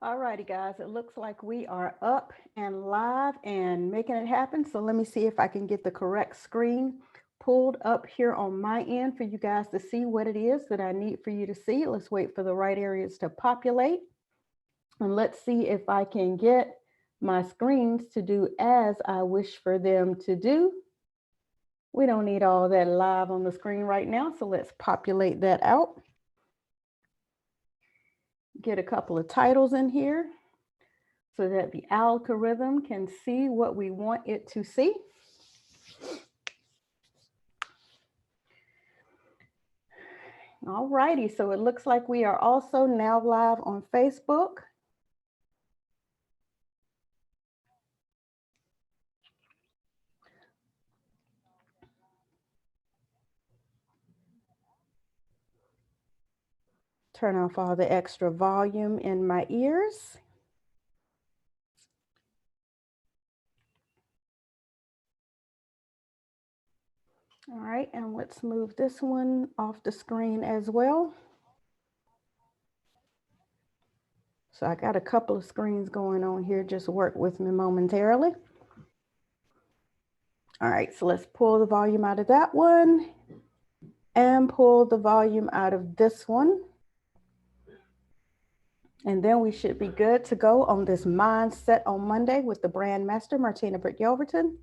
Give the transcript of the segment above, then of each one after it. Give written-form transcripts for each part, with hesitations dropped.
All righty, guys, it looks like we are up and live and making it happen. So let me see if I can get the correct screen pulled up here on my end for you guys to see what it is that I need for you to see. Let's wait for the right areas to populate. And let's see if I can get my screens to do as I wish for them to do. We don't need all that live on the screen right now, so let's populate that out. Get a couple of titles in here so that the algorithm can see what we want it to see. All righty, so it looks like we are also now live on Facebook. Turn off all the extra volume in my ears. All right, and let's move this one off the screen as well. So I got a couple of screens going on here. Just work with me momentarily. All right, so let's pull the volume out of that one and pull the volume out of this one. And then we should be good to go on this Mindset on Monday with the BrandMaster, Martina, Britt, Yelverton.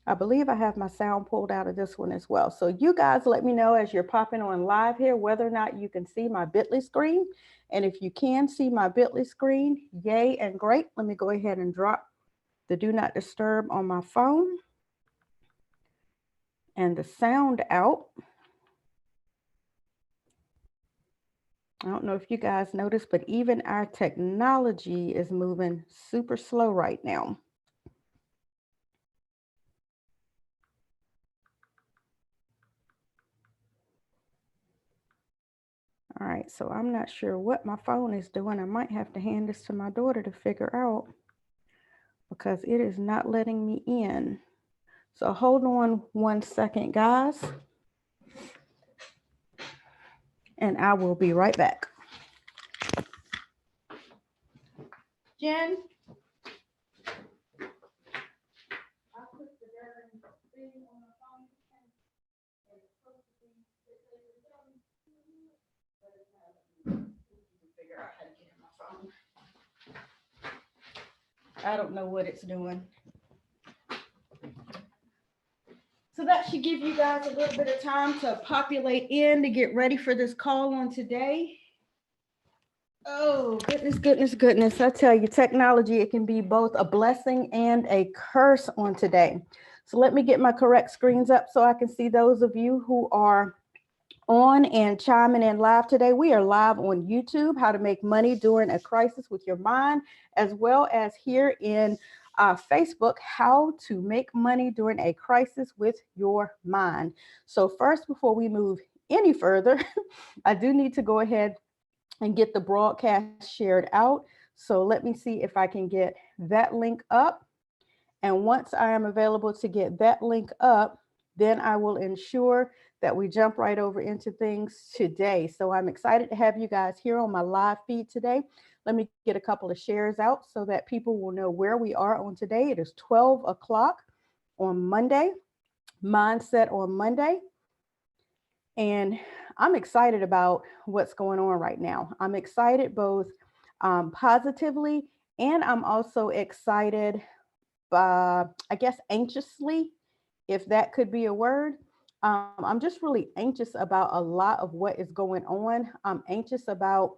I believe I have my sound pulled out of this one as well. So you guys let me know as you're popping on live here, whether or not you can see my Bitly screen. And if you can see my Bitly screen, yay and great. Let me go ahead and drop the do not disturb on my phone and the sound out. I don't know if you guys noticed, but even our technology is moving super slow right now. All right, so I'm not sure what my phone is doing. I might have to hand this to my daughter to figure out because it is not letting me in. So hold on 1 second, guys, and I will be right back. Jen? I don't know what it's doing. So that should give you guys a little bit of time to populate in to get ready for this call on today. Oh, goodness, goodness, goodness. I tell you, technology, it can be both a blessing and a curse on today. So let me get my correct screens up so I can see those of you who are on and chiming in live today. We are live on YouTube, how to make money during a crisis with your mind, as well as here in Facebook, how to make money during a crisis with your mind. So first, before we move any further, I do need to go ahead and get the broadcast shared out. So let me see if I can get that link up. And once I am available to get that link up, then I will ensure that we jump right over into things today. So I'm excited to have you guys here on my live feed today. Let me get a couple of shares out so that people will know where we are on today. It is 12 o'clock on Monday, Mindset on Monday. And I'm excited about what's going on right now. I'm excited both positively, and I'm also excited, I guess, anxiously, if that could be a word. I'm just really anxious about a lot of what is going on. I'm anxious about,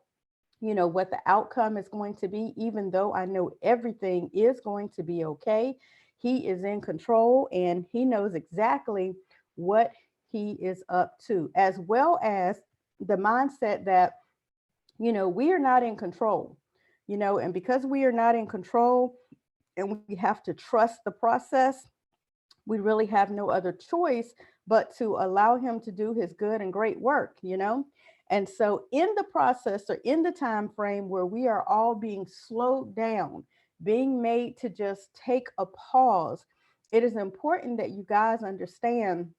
what the outcome is going to be, even though I know everything is going to be okay. He is in control and he knows exactly what he is up to, as well as the mindset that, we are not in control, and because we are not in control and we have to trust the process, we really have no other choice but to allow him to do his good and great work, And so in the process, or in the time frame where we are all being slowed down, being made to just take a pause, it is important that you guys understand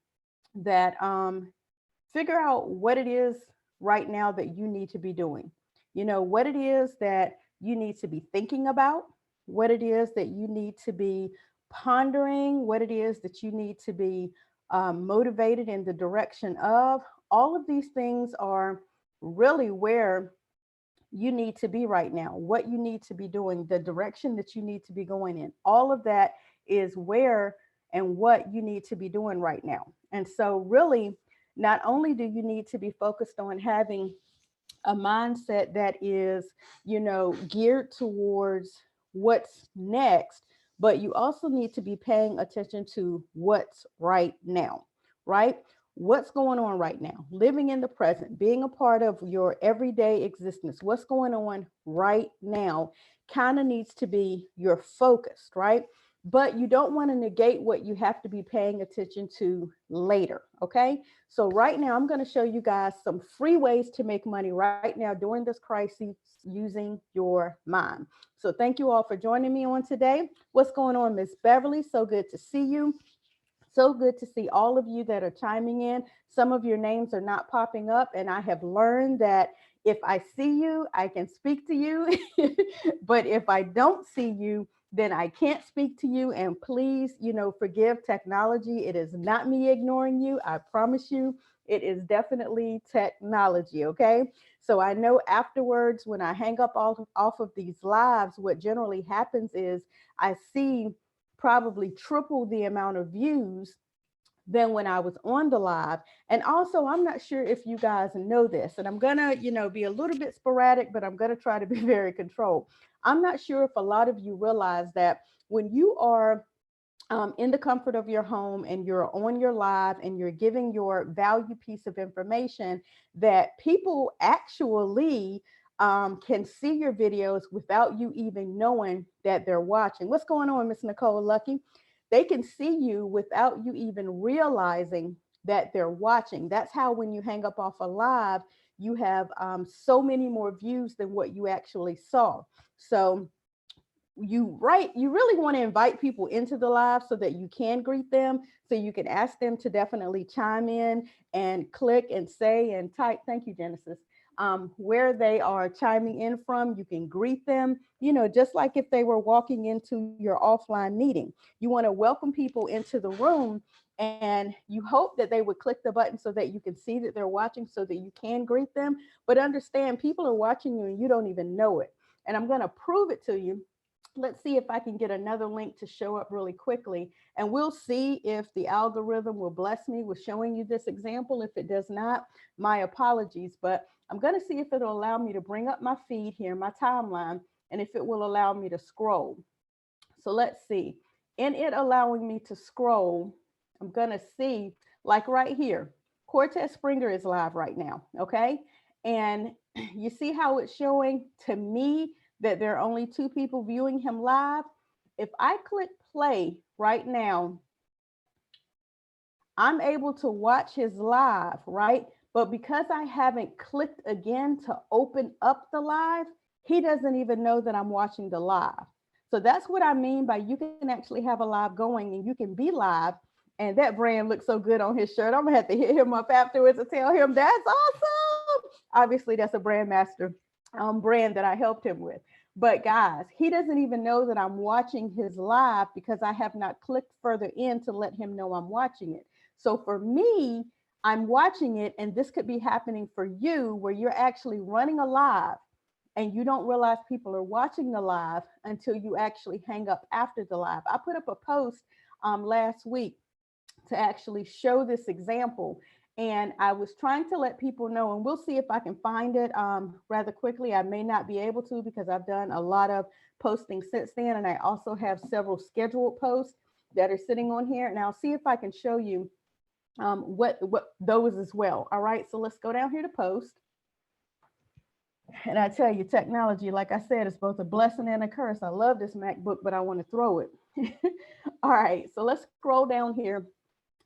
that figure out what it is right now that you need to be doing. What it is that you need to be thinking about, what it is that you need to be pondering, what it is that you need to be motivated in the direction of. All of these things are really where you need to be right now, what you need to be doing, the direction that you need to be going in. All of that is where and what you need to be doing right now. And so, really, not only do you need to be focused on having a mindset that is, geared towards what's next, but you also need to be paying attention to what's right now, right? What's going on right now? Living in the present, being a part of your everyday existence. What's going on right now kind of needs to be your focus, right? But you don't want to negate what you have to be paying attention to later, okay? So right now, I'm going to show you guys some free ways to make money right now during this crisis using your mind. So thank you all for joining me on today. What's going on, Miss Beverly? So good to see you. So good to see all of you that are chiming in. Some of your names are not popping up, and I have learned that if I see you, I can speak to you. But if I don't see you, then I can't speak to you. And please, forgive technology. It is not me ignoring you. I promise you, it is definitely technology. Okay. So I know afterwards, when I hang up off of these lives, what generally happens is I see probably triple the amount of views than when I was on the live. And also, I'm not sure if you guys know this, and I'm gonna, be a little bit sporadic, but I'm gonna try to be very controlled. I'm not sure if a lot of you realize that when you are in the comfort of your home and you're on your live and you're giving your value piece of information, that people actually can see your videos without you even knowing that they're watching. What's going on, Miss Nicole Lucky? They can see you without you even realizing that they're watching. That's how when you hang up off a live, you have so many more views than what you actually saw. So you really want to invite people into the live so that you can greet them, so you can ask them to definitely chime in and click and say and type. Thank you, Genesis. Where they are chiming in from, you can greet them, just like if they were walking into your offline meeting. You want to welcome people into the room, and you hope that they would click the button so that you can see that they're watching, so that you can greet them. But understand, people are watching you and you don't even know it. And I'm going to prove it to you. Let's see if I can get another link to show up really quickly, and we'll see if the algorithm will bless me with showing you this example. If it does not, my apologies, but I'm going to see if it'll allow me to bring up my feed here, my timeline, and if it will allow me to scroll. So let's see. In it allowing me to scroll, I'm going to see, like right here, Cortez Springer is live right now, okay? And you see how it's showing to me that there are only 2 people viewing him live. If I click play right now, I'm able to watch his live, right? But because I haven't clicked again to open up the live, he doesn't even know that I'm watching the live. So that's what I mean by you can actually have a live going and you can be live. And that brand looks so good on his shirt. I'm gonna have to hit him up afterwards and tell him that's awesome. Obviously, that's a BrandMaster brand that I helped him with. But guys, he doesn't even know that I'm watching his live because I have not clicked further in to let him know I'm watching it. So for me, I'm watching it, and this could be happening for you where you're actually running a live and you don't realize people are watching the live until you actually hang up after the live. I put up a post last week to actually show this example. And I was trying to let people know, and we'll see if I can find it rather quickly. I may not be able to because I've done a lot of posting since then. And I also have several scheduled posts that are sitting on here. And I'll see if I can show you what those as well. All right, so let's go down here to post. And I tell you, technology, like I said, is both a blessing and a curse. I love this MacBook, but I want to throw it. All right, so let's scroll down here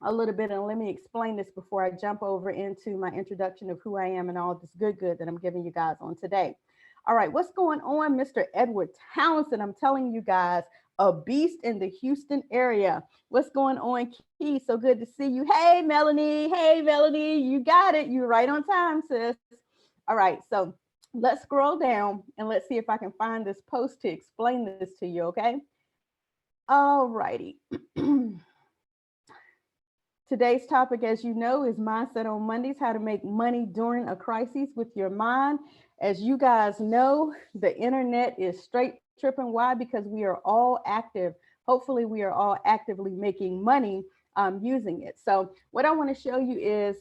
a little bit and let me explain this before I jump over into my introduction of who I am and all this good that I'm giving you guys on today. All right, what's going on, Mr. Edward Townsend? I'm telling you guys, a beast in the Houston area. What's going on, Key? So good to see you. Hey, Melanie. Hey, Melanie, you got it. You're right on time, sis. All right, so let's scroll down and let's see if I can find this post to explain this to you, okay? All righty. Today's topic, as you know, is Mindset on Mondays, how to make money during a crisis with your mind. As you guys know, the internet is straight tripping. Why? Because we are all active. Hopefully, we are all actively making money using it. So what I want to show you is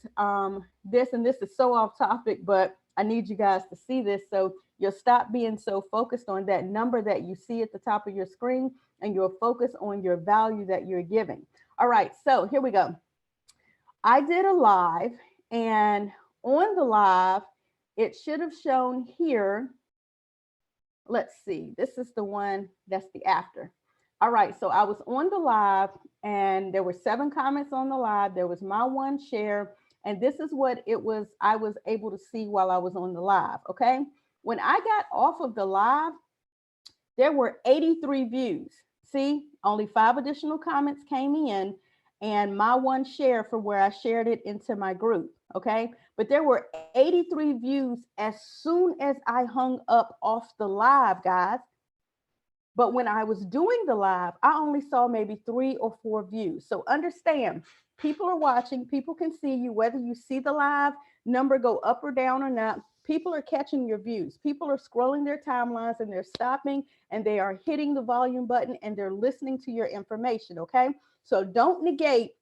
this, and this is so off topic, but I need you guys to see this so you'll stop being so focused on that number that you see at the top of your screen, and you'll focus on your value that you're giving. All right, so here we go. I did a live, and on the live, it should have shown here. Let's see, this is the one that's the after. All right, so I was on the live, and there were 7 comments on the live. There was my 1 share, and this is what it was I was able to see while I was on the live, okay? When I got off of the live, there were 83 views. See, only 5 additional comments came in, and my 1 share from where I shared it into my group, okay? But there were 83 views as soon as I hung up off the live, guys. But when I was doing the live, I only saw maybe 3 or 4 views. So understand, people are watching, people can see you, whether you see the live number go up or down or not. People are catching your views. People are scrolling their timelines, and they're stopping, and they are hitting the volume button, and they're listening to your information, okay? So don't negate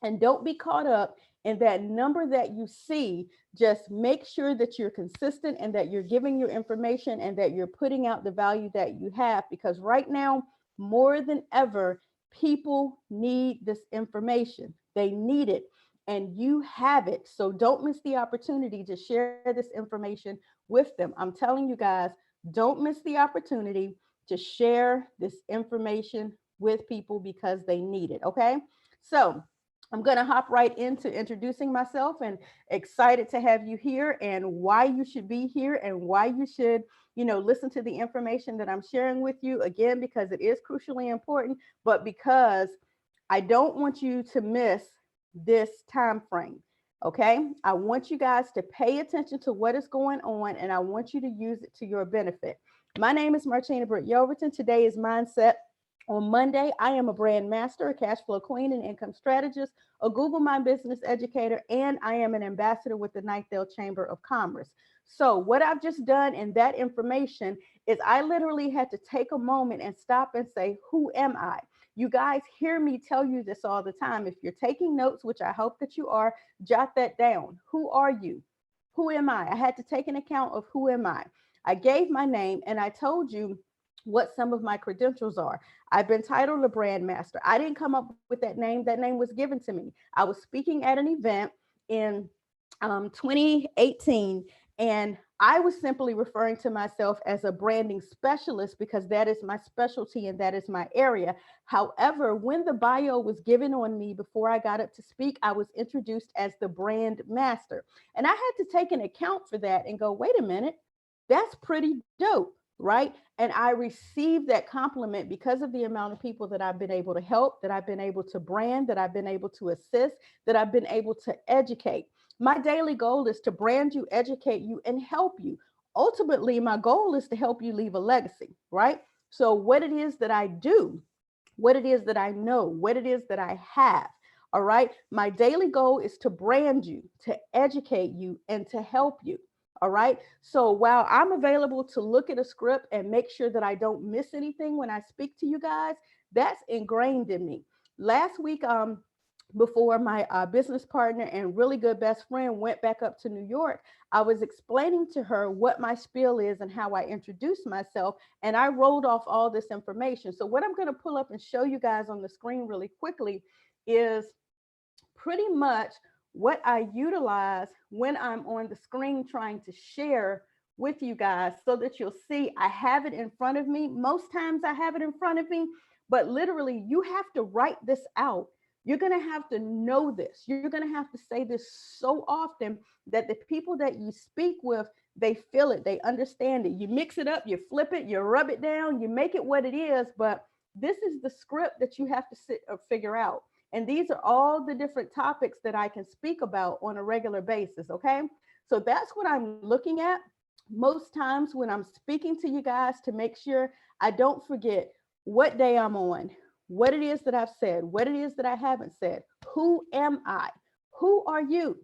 and don't be caught up in that number that you see. Just make sure that you're consistent and that you're giving your information and that you're putting out the value that you have, because right now, more than ever, people need this information. They need it, and you have it. So don't miss the opportunity to share this information with them. I'm telling you guys, don't miss the opportunity to share this information with people because they need it, okay? So I'm going to hop right into introducing myself, and excited to have you here, and why you should be here, and why you should, listen to the information that I'm sharing with you. Again, because it is crucially important, but because I don't want you to miss this time frame. Okay. I want you guys to pay attention to what is going on, and I want you to use it to your benefit. My name is Martina Britt Yelverton. Today is Mindset on Monday. I am a brand master, a cash flow queen, and income strategist, a Google My Business educator, and I am an ambassador with the Ninth-Dale Chamber of Commerce. So what I've just done in that information is I literally had to take a moment and stop and say, who am I? You guys hear me tell you this all the time. If you're taking notes, which I hope that you are, jot that down. Who are you? Who am I? I had to take an account of who am I. I gave my name, and I told you what some of my credentials are. I've been titled a brand master. I didn't come up with that name. That name was given to me. I was speaking at an event in 2018, and I was simply referring to myself as a branding specialist because that is my specialty and that is my area. However, when the bio was given on me before I got up to speak, I was introduced as the brand master. And I had to take an account for that and go, wait a minute, that's pretty dope, right? And I received that compliment because of the amount of people that I've been able to help, that I've been able to brand, that I've been able to assist, that I've been able to educate. My daily goal is to brand you, educate you, and help you. Ultimately, my goal is to help you leave a legacy, right? So what it is that I do, what it is that I know, what it is that I have, all right? My daily goal is to brand you, to educate you, and to help you. All right. So while I'm available to look at a script and make sure that I don't miss anything when I speak to you guys, that's ingrained in me. Last week, before my business partner and really good best friend went back up to New York, I was explaining to her what my spiel is and how I introduce myself. And I rolled off all this information. So what I'm going to pull up and show you guys on the screen really quickly is pretty much what I utilize when I'm on the screen trying to share with you guys, so that you'll see I have it in front of me. Most times I have it in front of me, but literally you have to write this out. You're going to have to know this. You're going to have to say this so often that the people that you speak with, they feel it, they understand it. You mix it up, you flip it, you rub it down, you make it what it is, but this is the script that you have to sit or figure out. And these are all the different topics that I can speak about on a regular basis, okay? So that's what I'm looking at. most times when I'm speaking to you guys, to make sure I don't forget what day I'm on, what it is that I've said, what it is that I haven't said. Who am I? Who are you?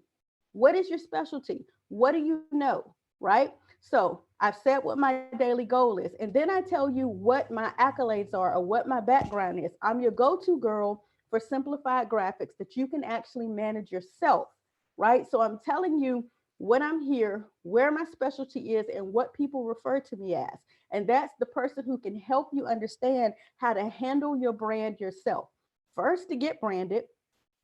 What is your specialty? What do you know? Right? So I've said what my daily goal is, and then I tell you what my accolades are or what my background is. I'm your go-to girl for simplified graphics that you can actually manage yourself, right? So I'm telling you what I'm here, where my specialty is, and what people refer to me as. And that's the person who can help you understand how to handle your brand yourself. First, to get branded,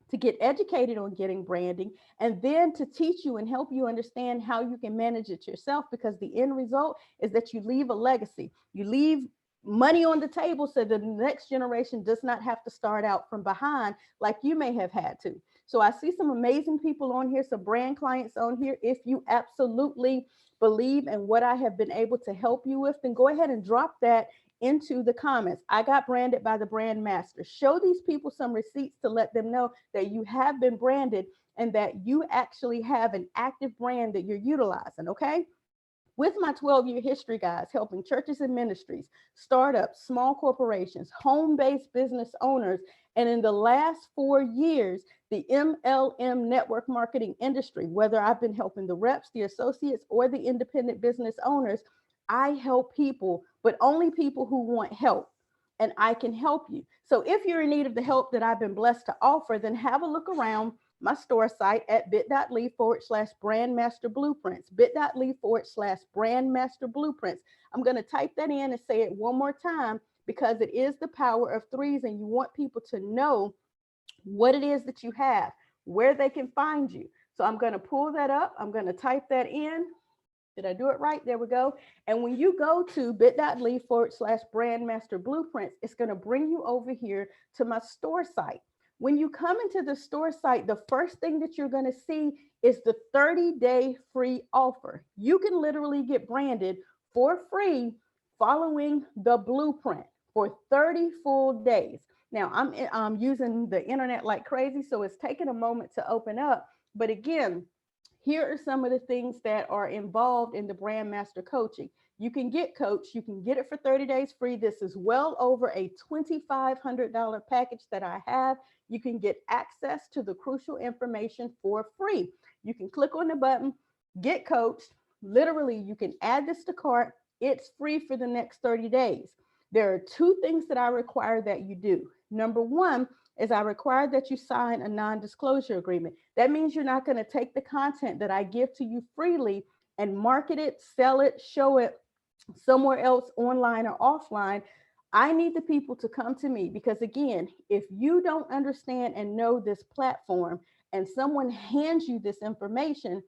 to get educated on getting branding, and then to teach you and help you understand how you can manage it yourself, because the end result is that you leave a legacy. You leave money on the table so that the next generation does not have to start out from behind like you may have had to. So I see some amazing people on here, some brand clients on here. If you absolutely believe in what I have been able to help you with, then go ahead and drop that into the comments. I got branded by the BrandMaster. Show these people some receipts to let them know that you have been branded and that you actually have an active brand that you're utilizing, okay? With my 12-year history, guys, helping churches and ministries, startups, small corporations, home-based business owners, and in the last 4 years, the MLM network marketing industry, whether I've been helping the reps, the associates, or the independent business owners, I help people, but only people who want help. And I can help you. So if you're in need of the help that I've been blessed to offer, then have a look around my store site at bit.ly/brandmaster blueprints, bit.ly/brandmaster blueprints. I'm going to type that in and say it one more time because it is the power of threes, and you want people to know what it is that you have, where they can find you. So I'm going to pull that up. I'm going to type that in. Did I do it right? There we go. And when you go to bit.ly/brandmaster blueprints, it's going to bring you over here to my store site. When you come into the store site, the first thing that you're going to see is the 30-day free offer. You can literally get branded for free following the blueprint for 30 full days. Now, I'm using the internet like crazy, so it's taking a moment to open up. But again, here are some of the things that are involved in the BrandMaster coaching. You can get coached. You can get it for 30 days free. This is well over a $2,500 package that I have. You can get access to the crucial information for free. You can click on the button, get coached. Literally, you can add this to cart. It's free for the next 30 days. There are two things that I require that you do. Number one is I require that you sign a non-disclosure agreement. That means you're not going to take the content that I give to you freely and market it, sell it, show it somewhere else online or offline. I need the people to come to me because, again, if you don't understand and know this platform and someone hands you this information,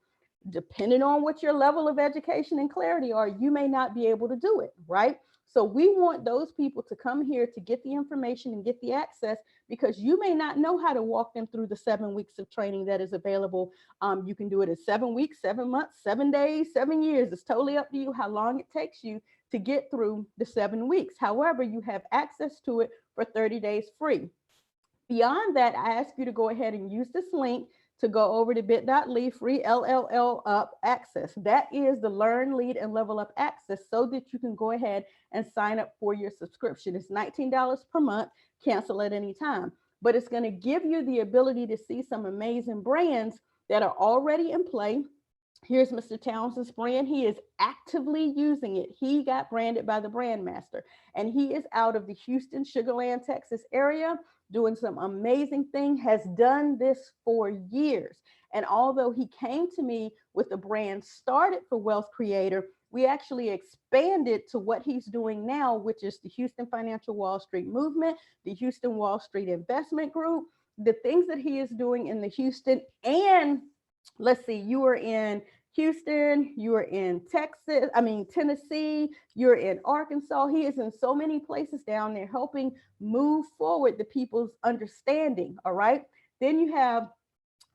depending on what your level of education and clarity are, you may not be able to do it, right? So we want those people to come here to get the information and get the access, because you may not know how to walk them through the 7 weeks of training that is available. You can do it in 7 weeks, 7 months, 7 days, 7 years. It's totally up to you how long it takes you to get through the 7 weeks. However, you have access to it for 30 days free. Beyond that, I ask you to go ahead and use this link to go over to bit.ly free LLL up access. That is the learn, lead, and level up access, so that you can go ahead and sign up for your subscription. It's $19 per month, cancel at any time, but it's going to give you the ability to see some amazing brands that are already in play. Here's Mr. Townsend's brand. He is actively using it. He got branded by the BrandMaster, and he is out of the Houston, Sugar Land, Texas area, doing some amazing thing, has done this for years. And although he came to me with a brand started for Wealth Creator, we actually expanded to what he's doing now, which is the Houston Financial Wall Street Movement, the Houston Wall Street Investment Group, the things that he is doing in the Houston. And let's see, you are in Houston, you are in Tennessee, you're in Arkansas. He is in so many places down there helping move forward the people's understanding. All right. Then you have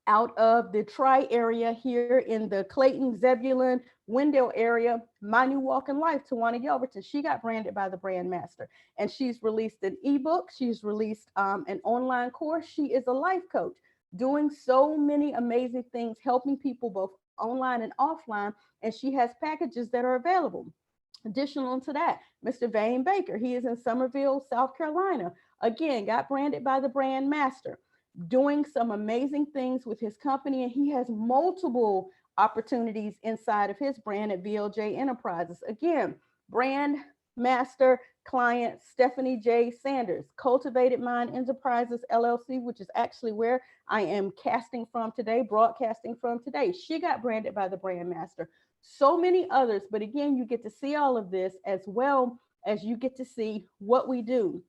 out of the Tri area here in the Clayton, Zebulon, Wendell area, my new walk in life, Tawana Yelverton. She got branded by the BrandMaster, and she's released an ebook. She's released an online course. She is a life coach. doing so many amazing things, helping people both online and offline. And she has packages that are available. Additional to that, Mr. Vane Baker, he is in Somerville, South Carolina. Again, got branded by the BrandMaster, doing some amazing things with his company. And he has multiple opportunities inside of his brand at VLJ Enterprises. Again, BrandMaster client Stephanie J. Sanders, Cultivated Mind Enterprises LLC, which is actually where I am casting from today, broadcasting from today. She got branded by the BrandMaster. So many others, but again, you get to see all of this as well as you get to see what we do,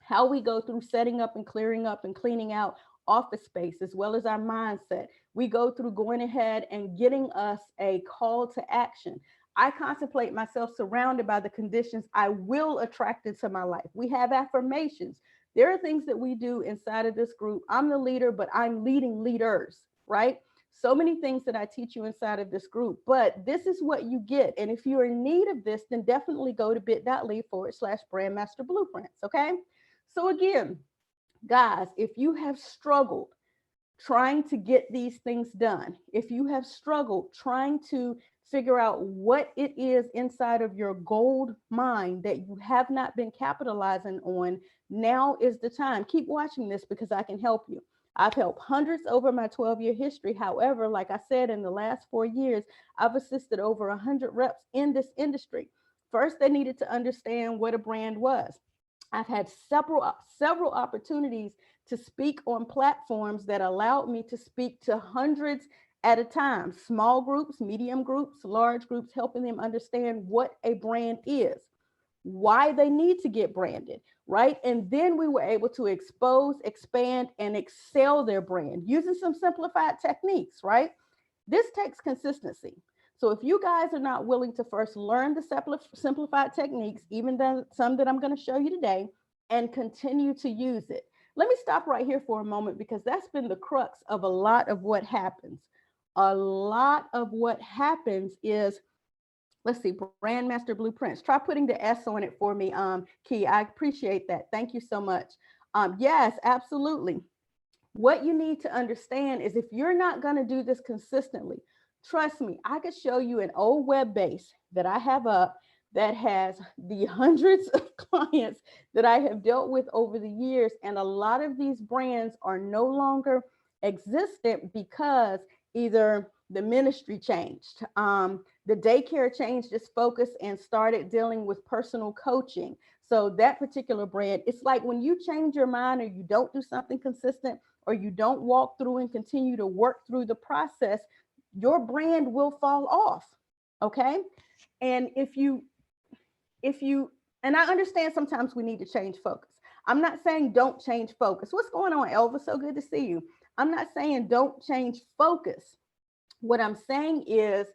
how we go through setting up and clearing up and cleaning out office space, as well as our mindset. We go through going ahead and getting us a call to action. I contemplate myself surrounded by the conditions I will attract into my life. We have affirmations. There are things that we do inside of this group. I'm the leader, but I'm leading leaders, right? So many things that I teach you inside of this group, but this is what you get. And if you're in need of this, then definitely go to bit.ly/BrandMaster Blueprints. Okay. So again, guys, if you have struggled trying to get these things done, if you have struggled trying to figure out what it is inside of your gold mine that you have not been capitalizing on, now is the time. Keep watching this because I can help you. I've helped hundreds over my 12-year history. However, like I said, in the last 4 years, I've assisted over 100 reps in this industry. First, they needed to understand what a brand was. I've had several opportunities to speak on platforms that allowed me to speak to hundreds at a time, small groups, medium groups, large groups, helping them understand what a brand is, why they need to get branded, right? And then we were able to expose, expand, and excel their brand using some simplified techniques, right? This takes consistency. So if you guys are not willing to first learn the simplified techniques, even some that I'm going to show you today, and continue to use it. Let me stop right here for a moment because that's been the crux of a lot of what happens. A lot of what happens is, let's see, BrandMaster Blueprints. Try putting the S on it for me, Key. I appreciate that. Thank you so much. Yes, absolutely. What you need to understand is if you're not going to do this consistently, trust me, I could show you an old web base that I have up that has the hundreds of clients that I have dealt with over the years. And a lot of these brands are no longer existent because either the ministry changed, the daycare changed its focus and started dealing with personal coaching. So that particular brand, it's like when you change your mind or you don't do something consistent or you don't walk through and continue to work through the process, your brand will fall off. Okay. And and I understand sometimes we need to change focus. I'm not saying don't change focus. What's going on, Elva? So good to see you. I'm not saying don't change focus. What I'm saying is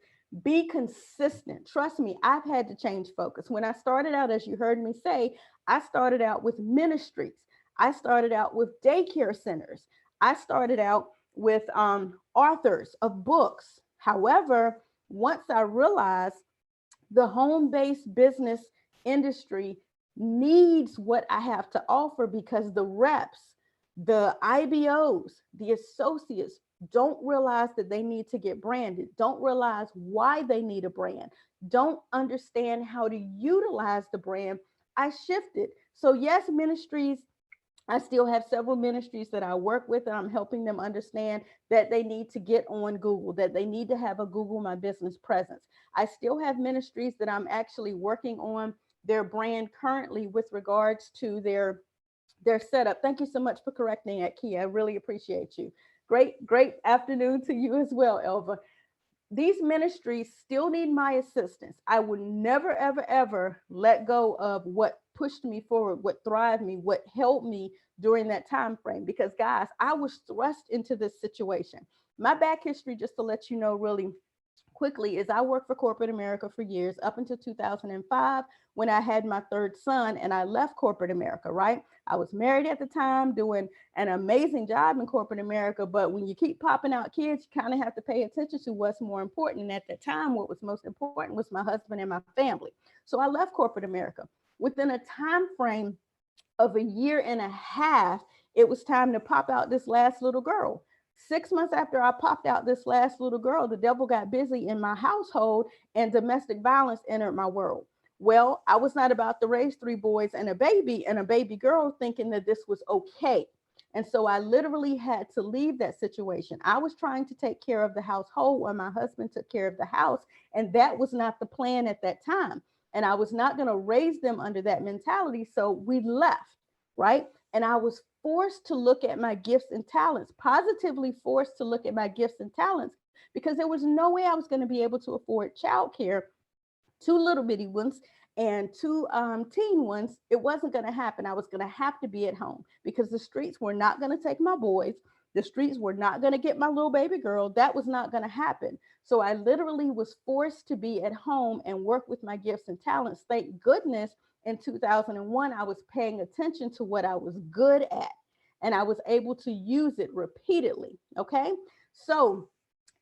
be consistent. Trust me, I've had to change focus. When I started out, as you heard me say, I started out with ministries. I started out with daycare centers. I started out with authors of books. However, once I realized the home-based business industry needs what I have to offer because the reps, the IBOs, the associates don't realize that they need to get branded, don't realize why they need a brand, don't understand how to utilize the brand. I shifted. So yes, ministries, I still have several ministries that I work with, and I'm helping them understand that they need to get on Google, that they need to have a Google My Business presence. I still have ministries that I'm actually working on their brand currently with regards to their setup. Thank you so much for correcting that, Kia. I really appreciate you. Great afternoon to you as well, Elva. These ministries still need my assistance. I would never, ever, ever let go of what pushed me forward, what thrived me, what helped me during that time frame. Because guys, I was thrust into this situation. My back history, just to let you know really quickly, is I worked for corporate America for years up until 2005 when I had my third son and I left corporate America, right? I was married at the time doing an amazing job in corporate America, but when you keep popping out kids, you kind of have to pay attention to what's more important. And at the time, what was most important was my husband and my family. So I left corporate America. Within a time frame of a year and a half, it was time to pop out this last little girl. 6 months after I popped out this last little girl, the devil got busy in my household and domestic violence entered my world. Well, I was not about to raise 3 boys and a baby girl thinking that this was okay. And so I literally had to leave that situation. I was trying to take care of the household while my husband took care of the house. And that was not the plan at that time. And I was not going to raise them under that mentality. So we left, right? And I was forced to look at my gifts and talents, positively forced to look at my gifts and talents, because there was no way I was going to be able to afford childcare, 2 little bitty ones and 2 teen ones. It wasn't going to happen. I was going to have to be at home because the streets were not going to take my boys. The streets were not going to get my little baby girl. That was not going to happen. So I literally was forced to be at home and work with my gifts and talents. Thank goodness in 2001, I was paying attention to what I was good at, and I was able to use it repeatedly. Okay. So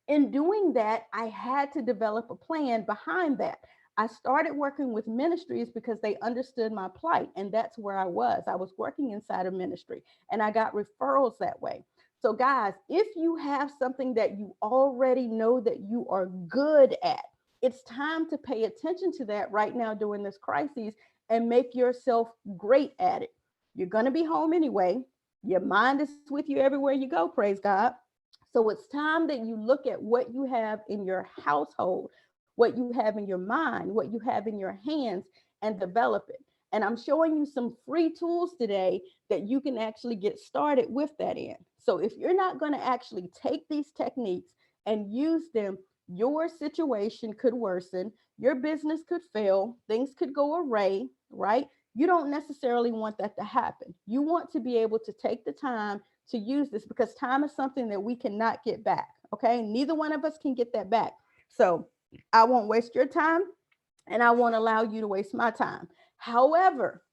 in doing that, I had to develop a plan behind that. I started working with Ministries because they understood my plight, and that's where I was. I was working inside a ministry, and I got referrals that way. So guys, if you have something that you already know that you are good at, it's time to pay attention to that right now during this crisis and make yourself great at it. You're going to be home anyway. Your mind is with you everywhere you go, praise God. So it's time that you look at what you have in your household, what you have in your mind, what you have in your hands, and develop it. And I'm showing you some free tools today that you can actually get started with that in. So if you're not going to actually take these techniques and use them, your situation could worsen, your business could fail, things could go awry, right? You don't necessarily want that to happen. You want to be able to take the time to use this, because time is something that we cannot get back. Okay. Neither one of us can get that back. So I won't waste your time, and I won't allow you to waste my time. However,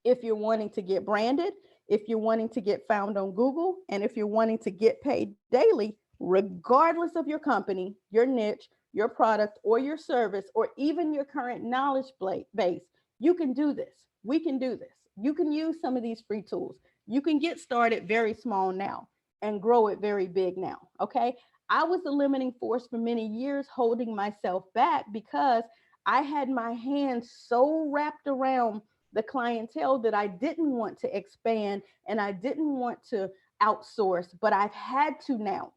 if you're wanting to get branded, if you're wanting to get found on Google, and if you're wanting to get paid daily, regardless of your company, your niche, your product, or your service, or even your current knowledge base, you can do this. We can do this. You can use some of these free tools. You can get started very small now and grow it very big now. Okay. I was the limiting force for many years, holding myself back because I had my hands so wrapped around the clientele that I didn't want to expand and I didn't want to outsource, but I've had to now.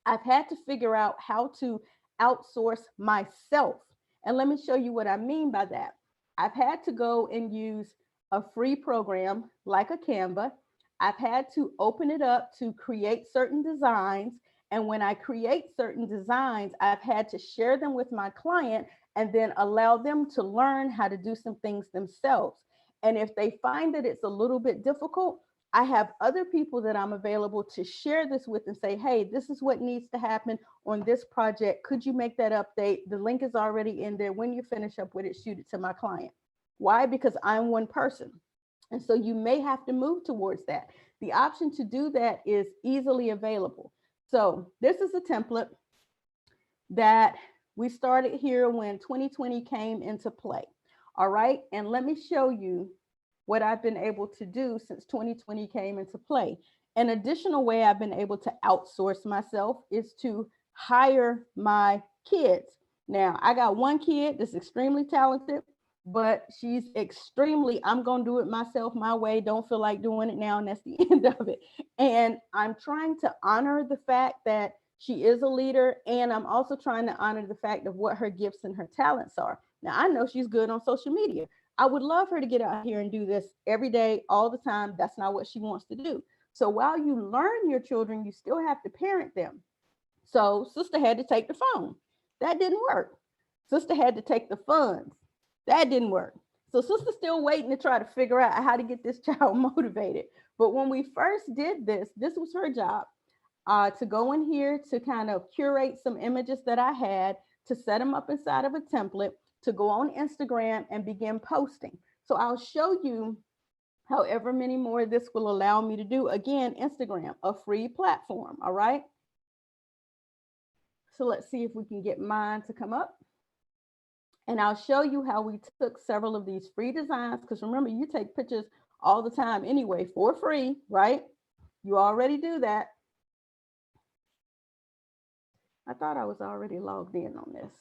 I've had to figure out how to outsource myself. And let me show you what I mean by that. I've had to go and use a free program like a Canva. I've had to open it up to create certain designs. And when I create certain designs, I've had to share them with my client and then allow them to learn how to do some things themselves. And if they find that it's a little bit difficult, I have other people that I'm available to share this with and say, hey, this is what needs to happen on this project. Could you make that update? The link is already in there. When you finish up with it, shoot it to my client. Why? Because I'm one person. And so you may have to move towards that. The option to do that is easily available. So this is a template that we started here when 2020 came into play. All right. And let me show you what I've been able to do since 2020 came into play. An additional way I've been able to outsource myself is to hire my kids. Now, I got one kid that's extremely talented, but she's extremely, I'm going to do it myself my way. Don't feel like doing it now. And that's the end of it. And I'm trying to honor the fact that she is a leader. And I'm also trying to honor the fact of what her gifts and her talents are. Now, I know she's good on social media. I would love her to get out here and do this every day, all the time. That's not what she wants to do. So while you learn your children, you still have to parent them. So sister had to take the phone. That didn't work. Sister had to take the funds. That didn't work. So sister's still waiting to try to figure out how to get this child motivated. But when we first did this, this was her job, to go in here to kind of curate some images that I had, to set them up inside of a template, to go on Instagram and begin posting. So I'll show you however many more this will allow me to do. Again, Instagram, a free platform. All right. So let's see if we can get mine to come up. And I'll show you how we took several of these free designs, because remember, you take pictures all the time anyway for free, right? You already do that. I thought I was already logged in on this.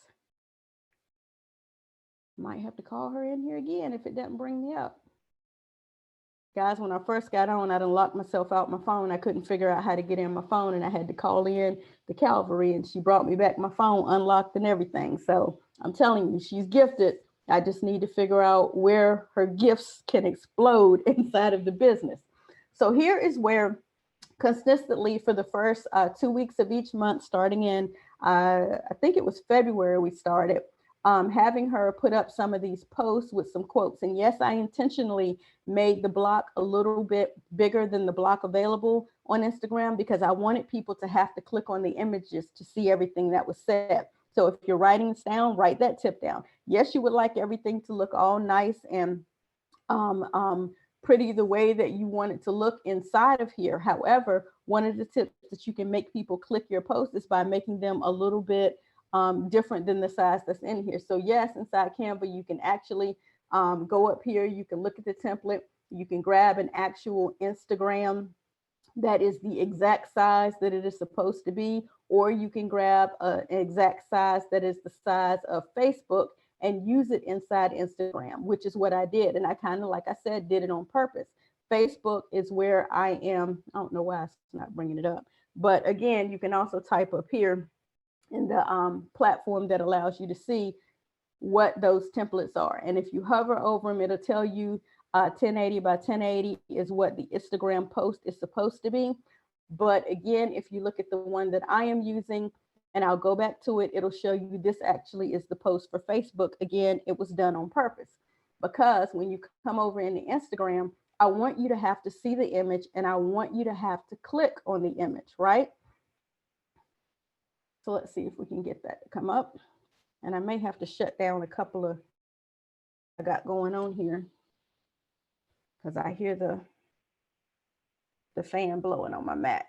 Might have to call her in here again if it doesn't bring me up. Guys, when I first got on, I done locked myself out my phone. I couldn't figure out how to get in my phone, and I had to call in the Calvary, and she brought me back my phone unlocked and everything. So I'm telling you, she's gifted. I just need to figure out where her gifts can explode inside of the business. So here is where consistently for the first 2 weeks of each month, starting in, I think it was February, we started having her put up some of these posts with some quotes. And yes, I intentionally made the block a little bit bigger than the block available on Instagram because I wanted people to have to click on the images to see everything that was said. So if you're writing this down, write that tip down. Yes, you would like everything to look all nice and pretty the way that you want it to look inside of here. However, one of the tips that you can make people click your post is by making them a little bit different than the size that's in here. So yes, inside Canva, you can actually go up here, you can look at the template, you can grab an actual Instagram that is the exact size that it is supposed to be, or you can grab an exact size that is the size of Facebook and use it inside Instagram, which is what I did. And I kind of, like I said, did it on purpose. Facebook is where I am. I don't know why it's not bringing it up. But again, you can also type up here in the platform that allows you to see what those templates are. And if you hover over them, it'll tell you 1080 by 1080 is what the Instagram post is supposed to be. But again, if you look at the one that I am using, and I'll go back to it, it'll show you this actually is the post for Facebook. Again, it was done on purpose because when you come over in the Instagram, I want you to have to see the image and I want you to have to click on the image, right? So let's see if we can get that to come up. And I may have to shut down a couple of I got going on here because I hear the fan blowing on my Mac.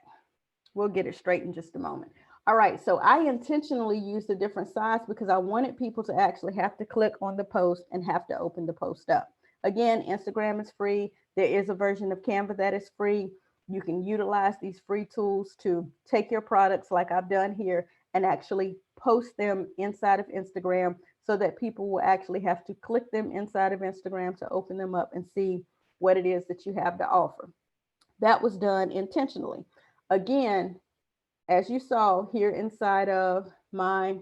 We'll get it straight in just a moment. All right, so I intentionally used a different size because I wanted people to actually have to click on the post and have to open the post up. Again, Instagram is free. There is a version of Canva that is free. You can utilize these free tools to take your products like I've done here and actually post them inside of Instagram so that people will actually have to click them inside of Instagram to open them up and see what it is that you have to offer. That was done intentionally. Again, as you saw here inside of my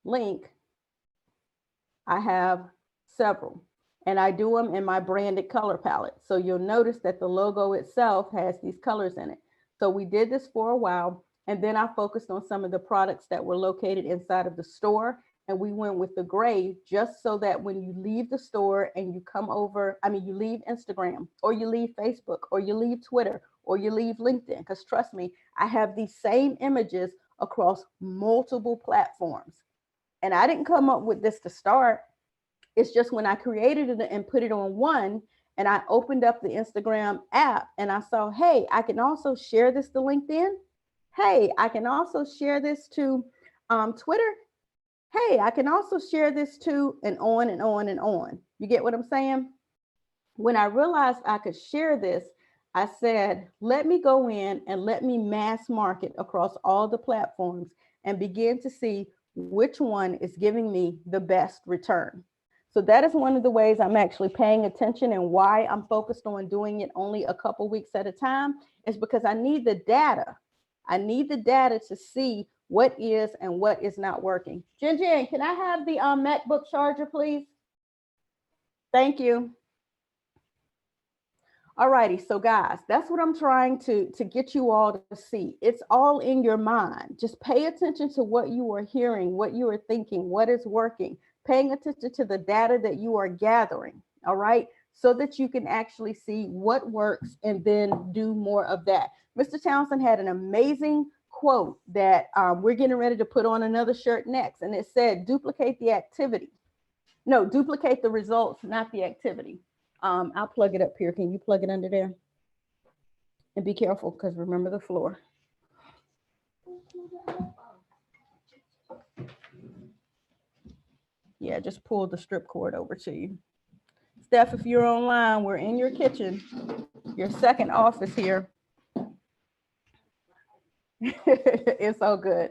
link, I have several and I do them in my branded color palette. So you'll notice that the logo itself has these colors in it. So we did this for a while and then I focused on some of the products that were located inside of the store. And we went with the gray just so that when you leave the store and you come over, you leave Instagram or you leave Facebook or you leave Twitter or you leave LinkedIn, because trust me, I have these same images across multiple platforms. And I didn't come up with this to start. It's just when I created it and put it on one and I opened up the Instagram app and I saw, hey, I can also share this to LinkedIn. Hey, I can also share this to Twitter. Hey, I can also share this to, and on and on and on. You get what I'm saying? When I realized I could share this, I said, let me go in and let me mass market across all the platforms and begin to see which one is giving me the best return. So that is one of the ways I'm actually paying attention, and why I'm focused on doing it only a couple weeks at a time is because I need the data. I need the data to see what is and what is not working. Jen, can I have the MacBook charger, please? Thank you. All righty, so guys, that's what I'm trying to get you all to see. It's all in your mind. Just pay attention to what you are hearing, what you are thinking, what is working, paying attention to the data that you are gathering, all right? So that you can actually see what works and then do more of that. Mr. Townsend had an amazing quote that we're getting ready to put on another shirt next. And it said, duplicate the activity. No, duplicate the results, not the activity. I'll plug it up here. Can you plug it under there? And be careful, because remember the floor. Yeah, just pull the strip cord over to you. Steph, if you're online, we're in your kitchen, your second office here. It's all good.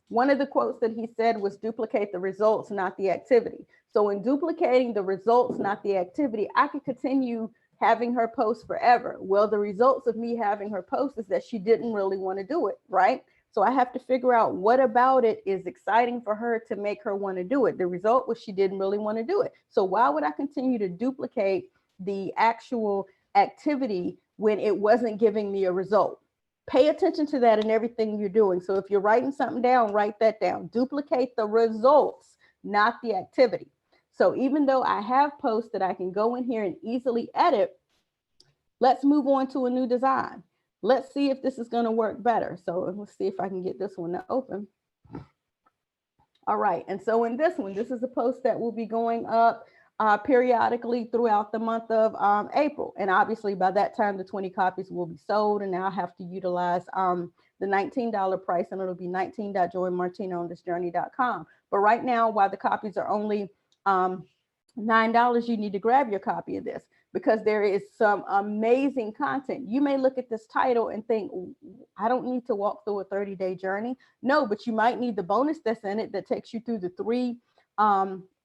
One of the quotes that he said was duplicate the results, not the activity. So in duplicating the results, not the activity, I could continue having her post forever. Well, the results of me having her post is that she didn't really want to do it, right? So I have to figure out what about it is exciting for her to make her want to do it. The result was she didn't really want to do it. So why would I continue to duplicate the actual activity when it wasn't giving me a result? Pay attention to that in everything you're doing. So if you're writing something down, write that down. Duplicate the results, not the activity. So even though I have posts that I can go in here and easily edit, let's move on to a new design. Let's see if this is going to work better. So let's see if I can get this one to open. All right. And so in this one, this is a post that will be going up periodically throughout the month of April. And obviously by that time, the 20 copies will be sold, and now I have to utilize the $19 price, and it'll be 19.joinmartinaonthisjourney.com. But right now, while the copies are only $9, you need to grab your copy of this, because there is some amazing content. You may look at this title and think, I don't need to walk through a 30-day journey. No, but you might need the bonus that's in it that takes you through the 3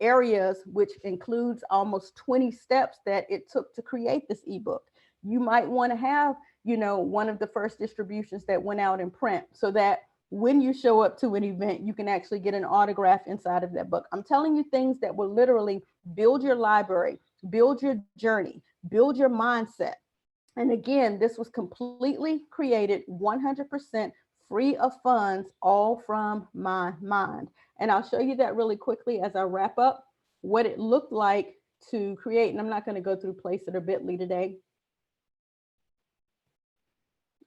areas, which includes almost 20 steps that it took to create this ebook. You might want to have, you know, one of the first distributions that went out in print, so that when you show up to an event, you can actually get an autograph inside of that book. I'm telling you things that will literally build your library, build your journey, build your mindset. And again, this was completely created 100% free of funds, all from my mind. And I'll show you that really quickly as I wrap up what it looked like to create. And I'm not going to go through Placeit or Bitly today.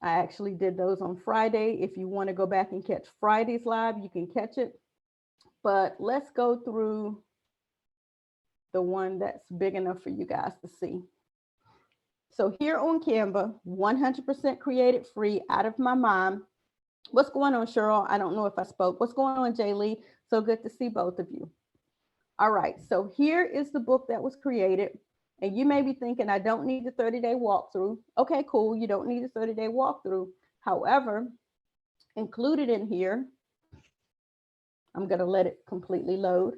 I actually did those on Friday. If you want to go back and catch Friday's live, you can catch it. But let's go through the one that's big enough for you guys to see. So here on Canva, 100% created free, out of my mind. What's going on, Cheryl? I don't know if I spoke. What's going on, Jay Lee? So good to see both of you. All right, so here is the book that was created. And you may be thinking, I don't need the 30-day walkthrough. Okay, cool. You don't need a 30-day walkthrough. However, included in here, I'm going to let it completely load.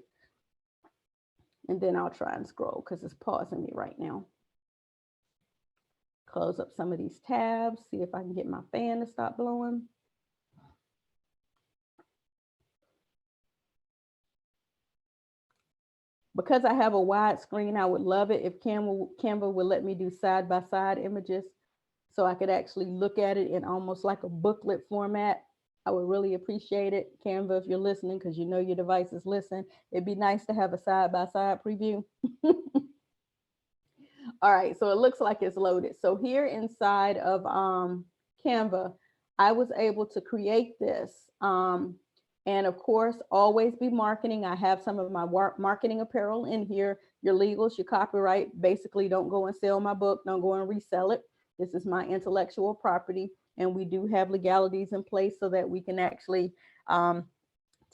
And then I'll try and scroll because it's pausing me right now. Close up some of these tabs, see if I can get my fan to stop blowing. Because I have a wide screen, I would love it if Canva would let me do side-by-side images, so I could actually look at it in almost like a booklet format. I would really appreciate it. Canva, if you're listening, because you know your devices listen, it'd be nice to have a side-by-side preview. All right, so it looks like it's loaded. So here inside of Canva, I was able to create this. And of course, always be marketing. I have some of my marketing apparel in here. Your legals, your copyright. Basically, don't go and sell my book. Don't go and resell it. This is my intellectual property. And we do have legalities in place so that we can actually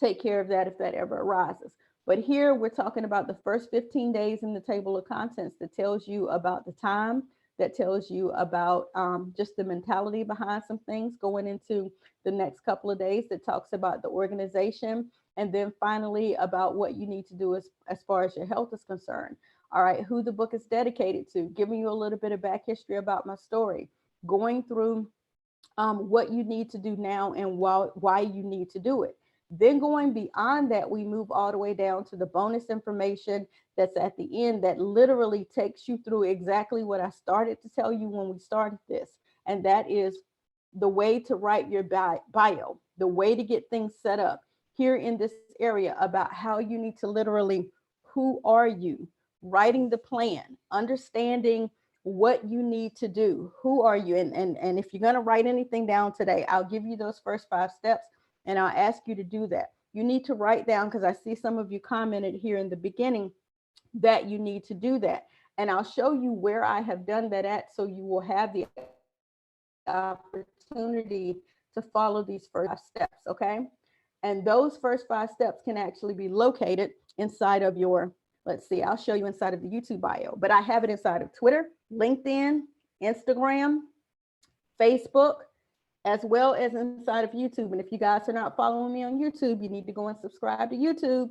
take care of that if that ever arises. But here we're talking about the first 15 days in the table of contents that tells you about the time, that tells you about just the mentality behind some things going into the next couple of days, that talks about the organization, and then finally about what you need to do as far as your health is concerned. All right, who the book is dedicated to, giving you a little bit of back history about my story, going through what you need to do now and why you need to do it. Then going beyond that, we move all the way down to the bonus information that's at the end that literally takes you through exactly what I started to tell you when we started this. And that is the way to write your bio, the way to get things set up here in this area about how you need to literally, who are you, writing the plan, understanding what you need to do, who are you? And if you're going to write anything down today, I'll give you those first 5 steps. And I'll ask you to do that. You need to write down, because I see some of you commented here in the beginning that you need to do that. And I'll show you where I have done that at, so you will have the opportunity to follow these first 5 steps, okay? And those first 5 steps can actually be located inside of your, let's see, I'll show you inside of the YouTube bio, but I have it inside of Twitter, LinkedIn, Instagram, Facebook, as well as inside of YouTube. And if you guys are not following me on YouTube, you need to go and subscribe to YouTube.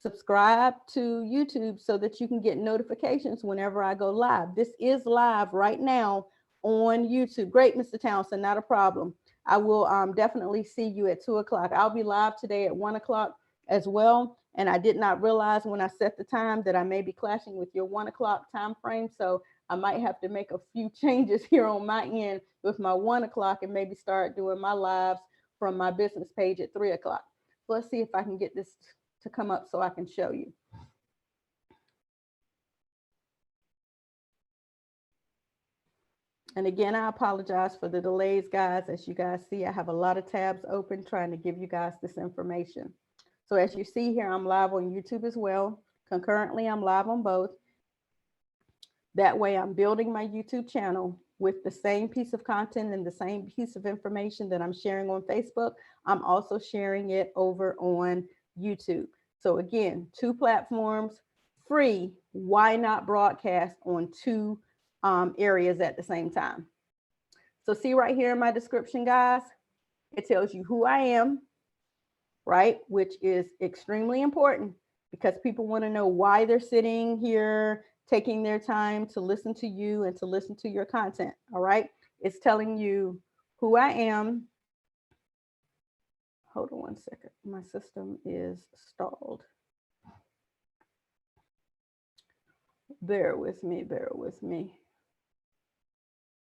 Subscribe to YouTube so that you can get notifications whenever I go live. This is live right now on YouTube. Great, Mr. Townsend, not a problem. I will definitely see you at 2 o'clock. I'll be live today at 1 o'clock as well. And I did not realize when I set the time that I may be clashing with your 1 o'clock time frame. So I might have to make a few changes here on my end with my 1 o'clock and maybe start doing my lives from my business page at 3 o'clock. So let's see if I can get this to come up so I can show you. And again, I apologize for the delays, guys. As you guys see, I have a lot of tabs open trying to give you guys this information. So as you see here, I'm live on YouTube as well. Concurrently, I'm live on both. That way I'm building my YouTube channel with the same piece of content and the same piece of information that I'm sharing on Facebook. I'm also sharing it over on YouTube. So again, 2 platforms, free. Why not broadcast on 2 areas at the same time? So see right here in my description, guys, it tells you who I am, right? Which is extremely important because people want to know why they're sitting here, taking their time to listen to you and to listen to your content. All right. It's telling you who I am. Hold on one second. My system is stalled. Bear with me, bear with me.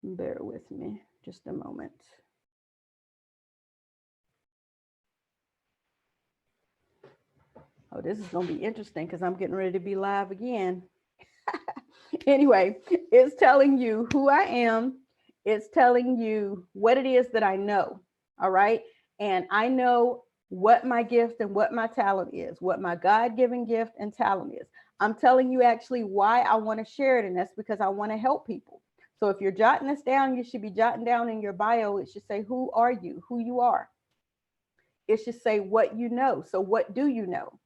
Bear with me just a moment. Oh, this is going to be interesting because I'm getting ready to be live again. Anyway, it's telling you who I am. It's telling you what it is that I know. All right. And I know what my gift and what my talent is, what my God-given gift and talent is. I'm telling you actually why I want to share it. And that's because I want to help people. So if you're jotting this down, you should be jotting down in your bio. It should say, who are you, who you are. It should say what you know. So what do you know?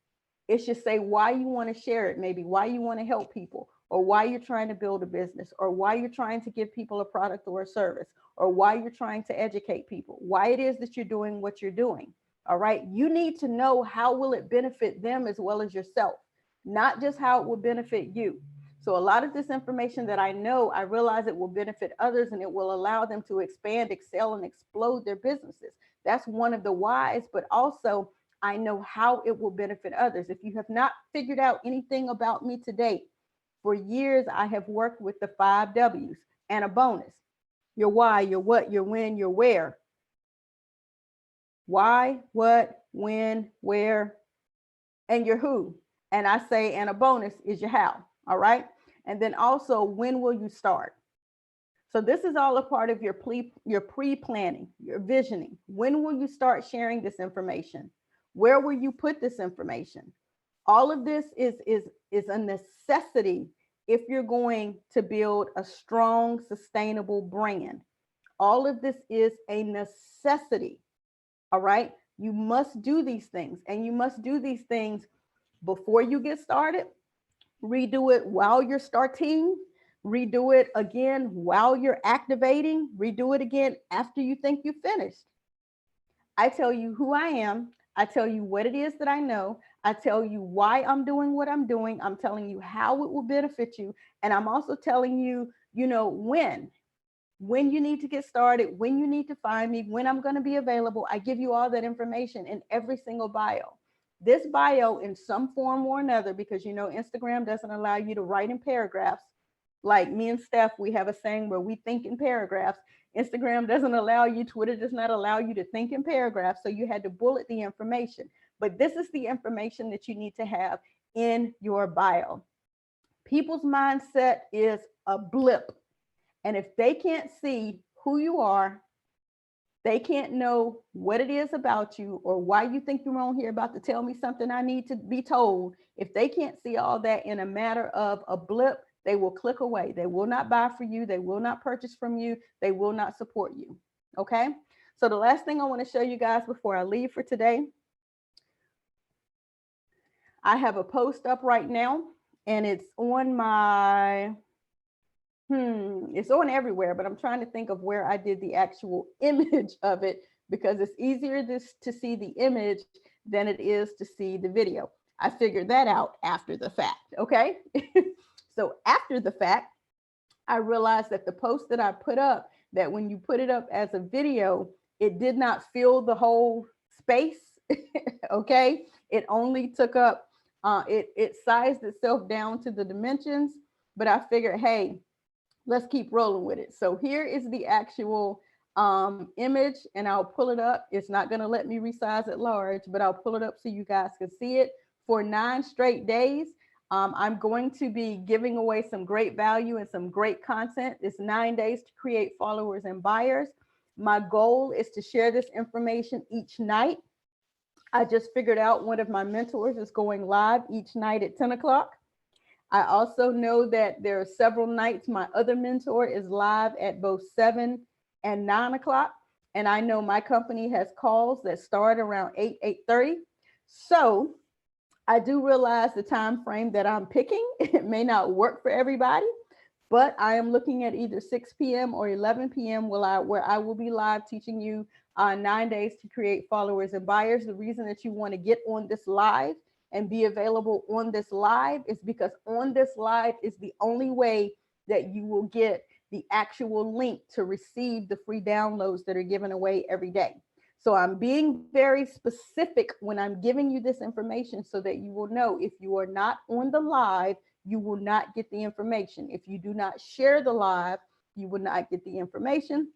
It should say why you want to share it, maybe why you want to help people, or why you're trying to build a business, or why you're trying to give people a product or a service, or why you're trying to educate people, why it is that you're doing what you're doing. All right. You need to know how will it benefit them as well as yourself, not just how it will benefit you. So a lot of this information that I know, I realize it will benefit others and it will allow them to expand, excel, and explode their businesses. That's one of the whys, but also I know how it will benefit others. If you have not figured out anything about me to date, for years, I have worked with the 5 W's and a bonus. Your why, your what, your when, your where. Why, what, when, where, and your who. And I say, and a bonus is your how. All right. And then also, when will you start? So this is all a part of your pre-planning, your visioning. When will you start sharing this information? Where will you put this information? All of this is a necessity if you're going to build a strong, sustainable brand. All of this is a necessity. All right. You must do these things, and you must do these things before you get started. Redo it while you're starting. Redo it again while you're activating. Redo it again after you think you finished. I tell you who I am. I tell you what it is that I know. I tell you why I'm doing what I'm doing. I'm telling you how it will benefit you. And I'm also telling you, when you need to get started, when you need to find me, when I'm going to be available. I give you all that information in every single bio. This bio in some form or another, because Instagram doesn't allow you to write in paragraphs. Like me and Steph, we have a saying where we think in paragraphs. Instagram doesn't allow you, Twitter does not allow you to think in paragraphs. So you had to bullet the information. But this is the information that you need to have in your bio. People's mindset is a blip. And if they can't see who you are, they can't know what it is about you or why you think you're on here about to tell me something I need to be told. If they can't see all that in a matter of a blip, they will click away. They will not buy for you. They will not purchase from you. They will not support you. Okay. So the last thing I want to show you guys before I leave for today, I have a post up right now, and it's on my It's on everywhere, but I'm trying to think of where I did the actual image of it, because it's easier to see the image than it is to see the video. I figured that out after the fact. Okay. So after the fact, I realized that the post that I put up, that when you put it up as a video, it did not fill the whole space. Okay. It only took up, it sized itself down to the dimensions, but I figured, hey, let's keep rolling with it. So here is the actual image, and I'll pull it up. It's not going to let me resize it large, but I'll pull it up so you guys can see it. For 9 straight days, I'm going to be giving away some great value and some great content. It's 9 days to create followers and buyers. My goal is to share this information each night. I just figured out one of my mentors is going live each night at 10 o'clock. I also know that there are several nights my other mentor is live at both 7 and 9 o'clock. And I know my company has calls that start around 8:30. So I do realize the time frame that I'm picking, it may not work for everybody, but I am looking at either 6 p.m. or 11 p.m. where I will be live teaching you 9 days to create followers and buyers. The reason that you want to get on this live and be available on this live is because on this live is the only way that you will get the actual link to receive the free downloads that are given away every day. So I'm being very specific when I'm giving you this information so that you will know if you are not on the live, you will not get the information. If you do not share the live, you will not get the information.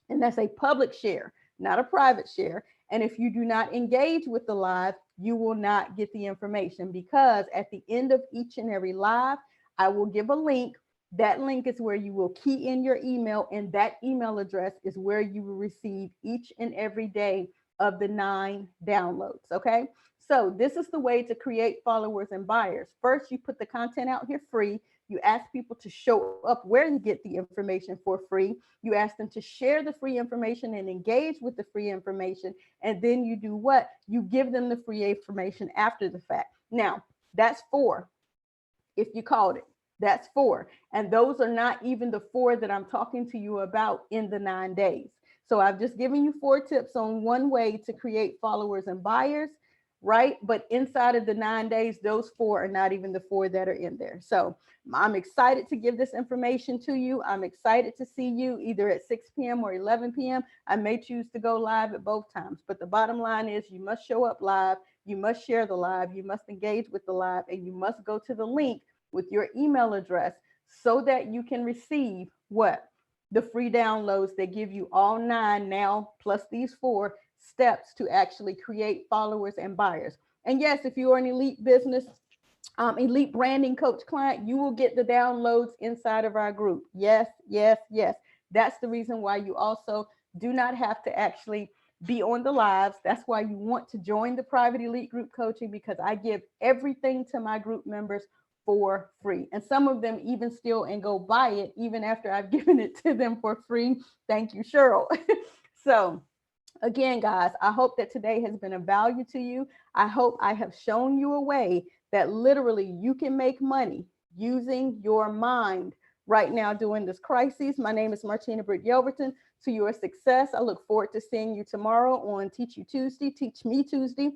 And that's a public share, not a private share. And if you do not engage with the live, you will not get the information, because at the end of each and every live, I will give a link. That link is where you will key in your email, and that email address is where you will receive each and every day of the 9 downloads. Okay. So this is the way to create followers and buyers. First, you put the content out here free. You ask people to show up where you get the information for free. You ask them to share the free information and engage with the free information. And then you do what? You give them the free information after the fact. Now, that's 4. If you called it, that's 4. And those are not even the 4 that I'm talking to you about in the 9 days. So I've just given you 4 tips on one way to create followers and buyers, right? But inside of the 9 days, those 4 are not even the 4 that are in there. So I'm excited to give this information to you. I'm excited to see you either at 6 p.m. or 11 p.m. I may choose to go live at both times, but the bottom line is you must show up live. You must share the live, you must engage with the live, and you must go to the link with your email address so that you can receive what? The free downloads that give you all 9 now, plus these 4 steps to actually create followers and buyers. And yes, if you are an elite business, elite branding coach client, you will get the downloads inside of our group. Yes, yes, yes. That's the reason why you also do not have to actually be on the lives. That's why you want to join the private elite group coaching, because I give everything to my group members for free. And some of them even still and go buy it even after I've given it to them for free. Thank you, Cheryl. So again, guys, I hope that today has been of value to you. I hope I have shown you a way that literally you can make money using your mind right now during this crisis. My name is Martina Britt Yelverton. To your success, I look forward to seeing you tomorrow on Teach You Tuesday, Teach Me Tuesday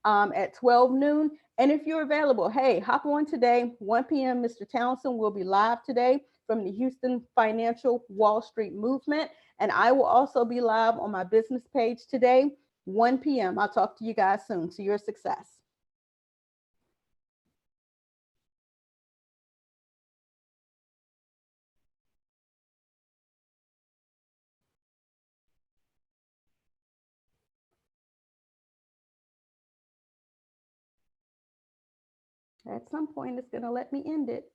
at 12 noon. And if you're available, hey, hop on today, 1 p.m. Mr. Townsend will be live today from the Houston Financial Wall Street Movement. And I will also be live on my business page today, 1 p.m. I'll talk to you guys soon. To your success. At some point, it's going to let me end it.